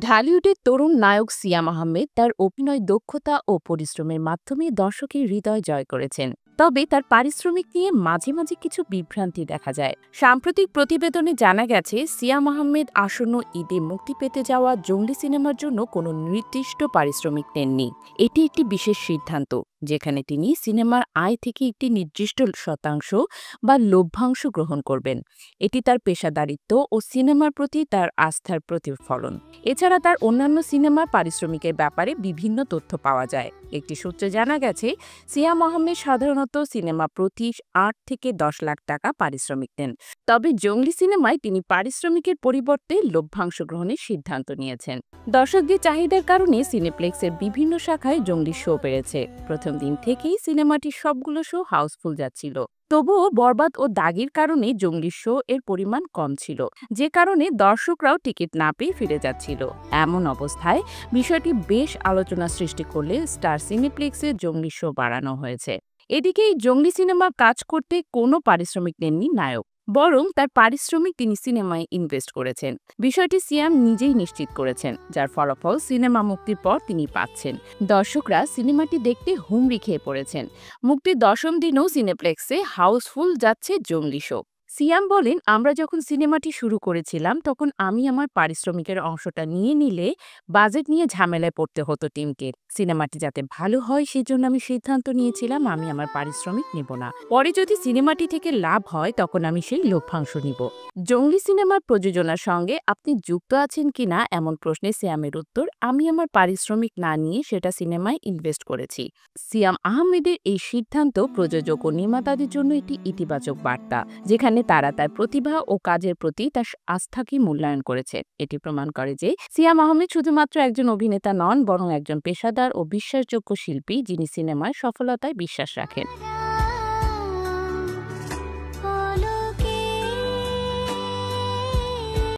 ঢালিউডের তরুণ নায়ক সিয়াম আহমেদ তার অভিনয় দক্ষতা ও পরিশ্রমের মাধ্যমে দর্শকের হৃদয় জয় করেছেন। তবে তার পারিশ্রমিক নিয়ে মাঝে মাঝে কিছু বিভ্রান্তি দেখা যায়। সাম্প্রতিক প্রতিবেদনে জানা গেছে, সিয়াম আহমেদ আসন্ন ঈদে মুক্তি পেতে যাওয়া জঙ্গলি সিনেমার জন্য কোনো নির্দিষ্ট পারিশ্রমিক নেননি। এটি একটি বিশেষ সিদ্ধান্ত, যেখানে তিনি সিনেমার আয় থেকে একটি নির্দিষ্ট শতাংশ বা লভ্যাংশ গ্রহণ করবেন। এটি তার পেশাদারিত্ব ও সিনেমার প্রতি তার আস্থার প্রতিফলন। এছাড়া তার অন্যান্য সিনেমার পারিশ্রমিকের ব্যাপারে বিভিন্ন তথ্য পাওয়া যায়। একটি সূত্রে জানা গেছে, সিয়াম আহমেদ সাধারণত সিনেমা প্রতি ৮ থেকে ১০ লাখ টাকা পারিশ্রমিক দেন। তবে জঙ্গলি সিনেমায় তিনি পারিশ্রমিকের পরিবর্তে লভ্যাংশ গ্রহণের সিদ্ধান্ত নিয়েছেন। দর্শকদের চাহিদার কারণে সিনেপ্লেক্সের বিভিন্ন শাখায় জঙ্গলি শো বেড়েছে। প্রথম দিন থেকেই সিনেমাটির সবগুলো শো হাউসফুল যাচ্ছিল। তবুও বরবাদ ও দাগির কারণে জঙ্গলি শো এর পরিমাণ কম ছিল, যে কারণে দর্শকরাও টিকিট না পেয়ে ফিরে যাচ্ছিল। এমন অবস্থায় বিষয়টি বেশ আলোচনা সৃষ্টি করলে স্টার সিনেপ্লেক্সে জঙ্গলি শো বাড়ানো হয়েছে। এদিকে এই জঙ্গলি সিনেমা কাজ করতে কোনো পারিশ্রমিক নেননি নায়ক, বরং তার পারিশ্রমিক তিনি সিনেমায় ইনভেস্ট করেছেন। বিষয়টি সিয়াম নিজেই নিশ্চিত করেছেন, যার ফলাফল সিনেমা মুক্তির পর তিনি পাচ্ছেন। দর্শকরা সিনেমাটি দেখতে হুমড়ি খেয়ে পড়েছেন। মুক্তির ১০ম দিনেও সিনেপ্লেক্সে হাউসফুল যাচ্ছে জঙ্গলি শো। সিয়াম বলেন, আমরা যখন সিনেমাটি শুরু করেছিলাম তখন আমি আমার পারিশ্রমিকের অংশটা নিয়ে নিলে বাজেট নিয়ে ঝামেলায় পড়তে হতো টিমকে। সিনেমাটি যাতে ভালো হয় সেজন্য আমি সিদ্ধান্ত নিয়েছিলাম আমি আমার পারিশ্রমিক নেব না। পরে যদি সিনেমাটি থেকে লাভ হয় তখন আমি সেই লভ্যাংশ নিব। জঙ্গলি সিনেমার প্রযোজনার সঙ্গে আপনি যুক্ত আছেন কিনা এমন প্রশ্নে সিয়ামের উত্তর, আমি আমার পারিশ্রমিক না নিয়ে সেটা সিনেমায় ইনভেস্ট করেছি। সিয়াম আহমেদের এই সিদ্ধান্ত প্রযোজক ও নির্মাতাদের জন্য একটি ইতিবাচক বার্তা, যেখানে তারা তার প্রতিভা ও কাজের প্রতি তার আস্থাকে মূল্যায়ন করেছে। এটি প্রমাণ করে যে সিয়াম আহমেদ শুধুমাত্র একজন অভিনেতা নন, বরং একজন পেশাদার ও বিশ্বাসযোগ্য শিল্পী, যিনি সিনেমার সফলতায় বিশ্বাস রাখেন।